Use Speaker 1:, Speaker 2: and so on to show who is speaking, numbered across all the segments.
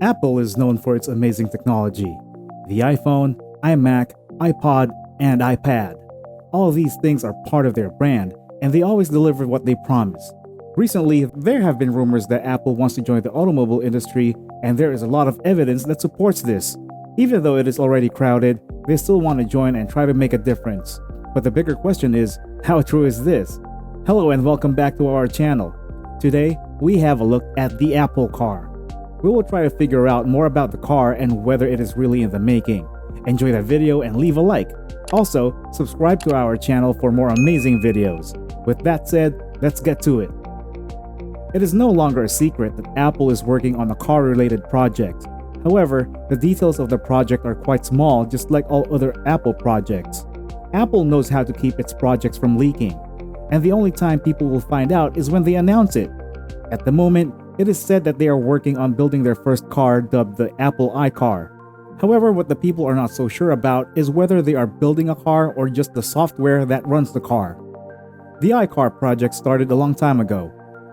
Speaker 1: Apple is known for its amazing technology. The iPhone, iMac, iPod, and iPad. All of these things are part of their brand, and they always deliver what they promise. Recently, there have been rumors that Apple wants to join the automobile industry, and there is a lot of evidence that supports this. Even though it is already crowded, they still want to join and try to make a difference. But the bigger question is, how true is this? Hello and welcome back to our channel. Today, we have a look at the Apple car. We will try to figure out more about the car and whether it is really in the making. Enjoy the video and leave a like. Also, subscribe to our channel for more amazing videos. With that said, let's get to it. It is no longer a secret that Apple is working on a car-related project. However, the details of the project are quite small, just like all other Apple projects. Apple knows how to keep its projects from leaking, and the only time people will find out is when they announce it. At the moment, it is said that they are working on building their first car dubbed the Apple Icar. However, what the people are not so sure about is whether they are building a car or just the software that runs the car. The Icar Project started a long time ago.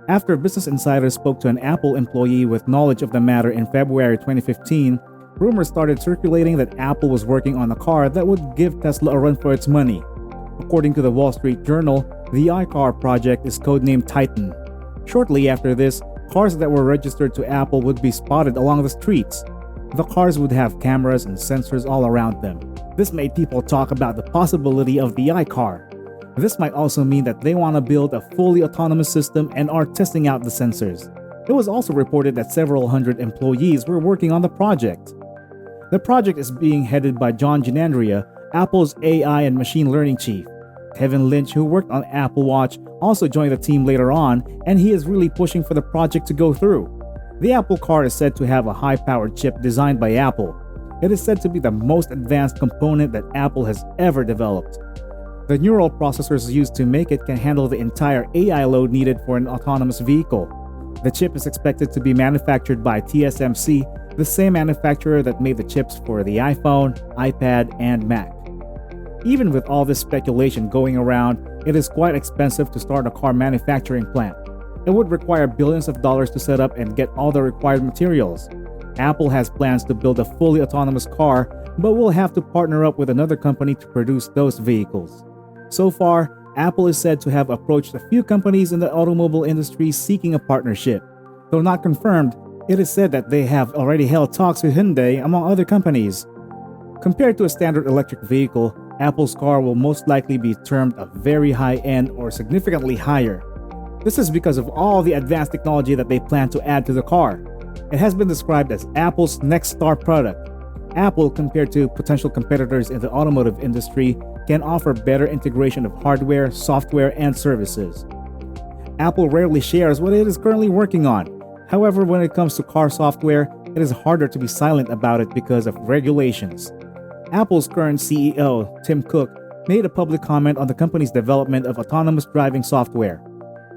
Speaker 1: After Business Insider spoke to an Apple employee with knowledge of the matter in February 2015, rumors started circulating that Apple was working on a car that would give Tesla a run for its money. According to the Wall Street Journal, the Icar Project is codenamed Titan. Shortly after this, cars that were registered to Apple would be spotted along the streets. The cars would have cameras and sensors all around them. This made people talk about the possibility of the iCar. This might also mean that they want to build a fully autonomous system and are testing out the sensors. It was also reported that several hundred employees were working on the project. The project is being headed by John Ginandria, Apple's AI and machine learning chief. Kevin Lynch, who worked on Apple Watch, also joined the team later on, and he is really pushing for the project to go through. The Apple car is said to have a high-powered chip designed by Apple. It is said to be the most advanced component that Apple has ever developed. The neural processors used to make it can handle the entire AI load needed for an autonomous vehicle. The chip is expected to be manufactured by TSMC, the same manufacturer that made the chips for the iPhone, iPad, and Mac. Even with all this speculation going around, it is quite expensive to start a car manufacturing plant. It would require billions of dollars to set up and get all the required materials. Apple has plans to build a fully autonomous car, but will have to partner up with another company to produce those vehicles. So far, Apple is said to have approached a few companies in the automobile industry seeking a partnership. Though not confirmed, it is said that they have already held talks with Hyundai, among other companies. Compared to a standard electric vehicle, Apple's car will most likely be termed a very high-end or significantly higher. This is because of all the advanced technology that they plan to add to the car. It has been described as Apple's next star product. Apple, compared to potential competitors in the automotive industry, can offer better integration of hardware, software, and services. Apple rarely shares what it is currently working on. However, when it comes to car software, it is harder to be silent about it because of regulations. Apple's current CEO, Tim Cook, made a public comment on the company's development of autonomous driving software.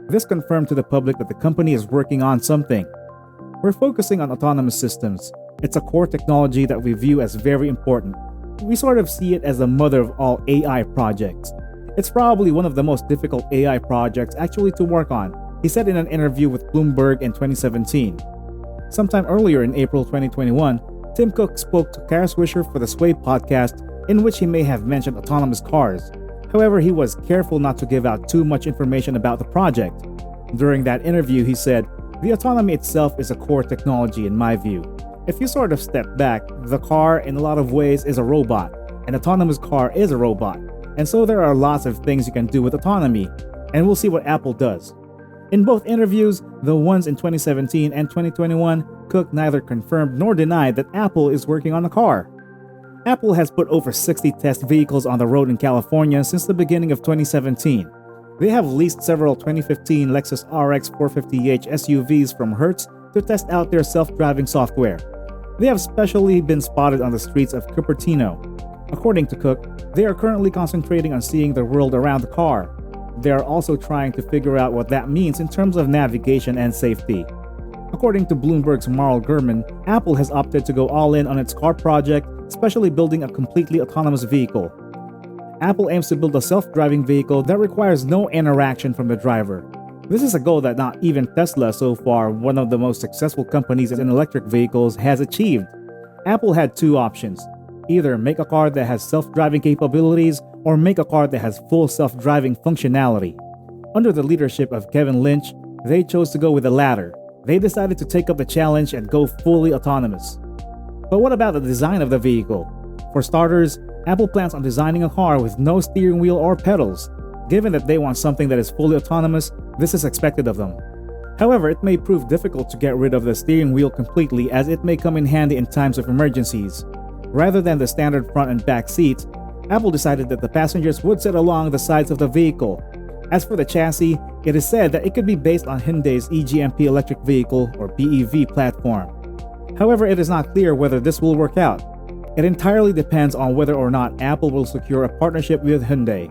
Speaker 1: This confirmed to the public that the company is working on something. We're focusing on autonomous systems. It's a core technology that we view as very important. We sort of see it as the mother of all AI projects. It's probably one of the most difficult AI projects actually to work on, he said in an interview with Bloomberg in 2017. Sometime earlier in April 2021, Tim Cook spoke to Kara Swisher for the Sway podcast, in which he may have mentioned autonomous cars. However, he was careful not to give out too much information about the project. During that interview, he said, "The autonomy itself is a core technology in my view. If you sort of step back, the car in a lot of ways is a robot. An autonomous car is a robot. And so there are lots of things you can do with autonomy, and we'll see what Apple does." In both interviews, the ones in 2017 and 2021, Cook neither confirmed nor denied that Apple is working on a car. Apple has put over 60 test vehicles on the road in California since the beginning of 2017. They have leased several 2015 Lexus RX 450h SUVs from Hertz to test out their self-driving software. They have specially been spotted on the streets of Cupertino. According to Cook, they are currently concentrating on seeing the world around the car. They are also trying to figure out what that means in terms of navigation and safety. According to Bloomberg's Marl Gurman, Apple has opted to go all in on its car project, especially building a completely autonomous vehicle. Apple aims to build a self-driving vehicle that requires no interaction from the driver. This is a goal that not even Tesla, so far one of the most successful companies in electric vehicles, has achieved. Apple had two options: either make a car that has self-driving capabilities or make a car that has full self-driving functionality. Under the leadership of Kevin Lynch, they chose to go with the latter. They decided to take up the challenge and go fully autonomous. But what about the design of the vehicle? For starters, Apple plans on designing a car with no steering wheel or pedals. Given that they want something that is fully autonomous, this is expected of them. However, it may prove difficult to get rid of the steering wheel completely, as it may come in handy in times of emergencies. Rather than the standard front and back seats, Apple decided that the passengers would sit along the sides of the vehicle. As for the chassis, it is said that it could be based on Hyundai's eGMP electric vehicle or BEV platform. However, it is not clear whether this will work out. It entirely depends on whether or not Apple will secure a partnership with Hyundai.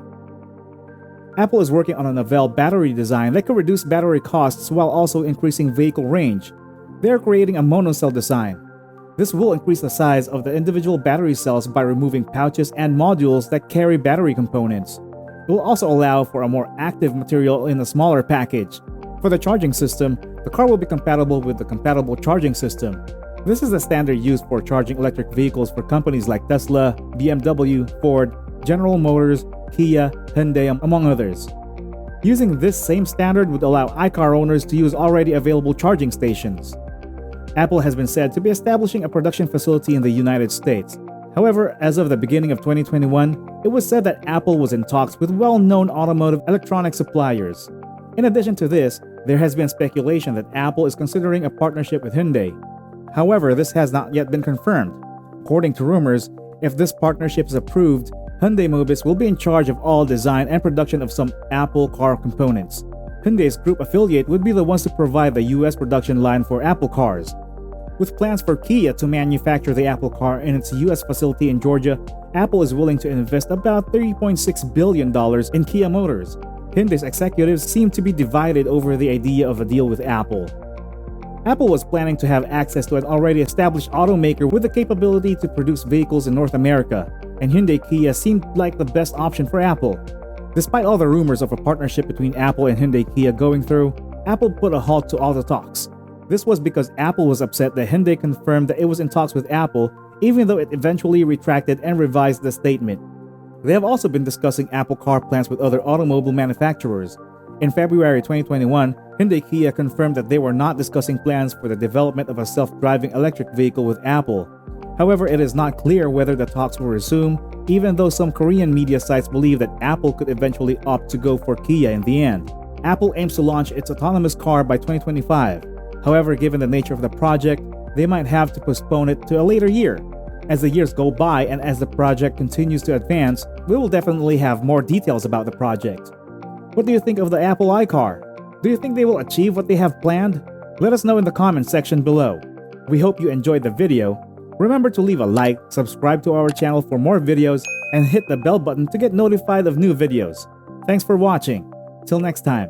Speaker 1: Apple is working on a novel battery design that could reduce battery costs while also increasing vehicle range. They are creating a monocell design. This will increase the size of the individual battery cells by removing pouches and modules that carry battery components. It will also allow for a more active material in a smaller package. For the charging system, the car will be compatible with the compatible charging system. This is the standard used for charging electric vehicles for companies like Tesla, BMW, Ford, General Motors, Kia, Hyundai, among others. Using this same standard would allow Icar owners to use already available charging stations. Apple has been said to be establishing a production facility in the United States. However, as of the beginning of 2021, it was said that Apple was in talks with well-known automotive electronic suppliers. In addition to this, there has been speculation that Apple is considering a partnership with Hyundai. However, this has not yet been confirmed. According to rumors, if this partnership is approved, Hyundai Mobis will be in charge of all design and production of some Apple car components. Hyundai's group affiliate would be the ones to provide the US production line for Apple cars. With plans for Kia to manufacture the Apple car in its US facility in Georgia, Apple is willing to invest about $3.6 billion in Kia Motors. Hyundai's executives seem to be divided over the idea of a deal with Apple. Apple was planning to have access to an already established automaker with the capability to produce vehicles in North America, and Hyundai Kia seemed like the best option for Apple. Despite all the rumors of a partnership between Apple and Hyundai Kia going through, Apple put a halt to all the talks. This was because Apple was upset that Hyundai confirmed that it was in talks with Apple, even though it eventually retracted and revised the statement. They have also been discussing Apple car plans with other automobile manufacturers. In February 2021, Hyundai Kia confirmed that they were not discussing plans for the development of a self-driving electric vehicle with Apple. However, it is not clear whether the talks will resume, even though some Korean media sites believe that Apple could eventually opt to go for Kia in the end. Apple aims to launch its autonomous car by 2025. However, given the nature of the project, they might have to postpone it to a later year. As the years go by and as the project continues to advance, we will definitely have more details about the project. What do you think of the Apple iCar? Do you think they will achieve what they have planned? Let us know in the comments section below. We hope you enjoyed the video. Remember to leave a like, subscribe to our channel for more videos, and hit the bell button to get notified of new videos. Thanks for watching. Till next time.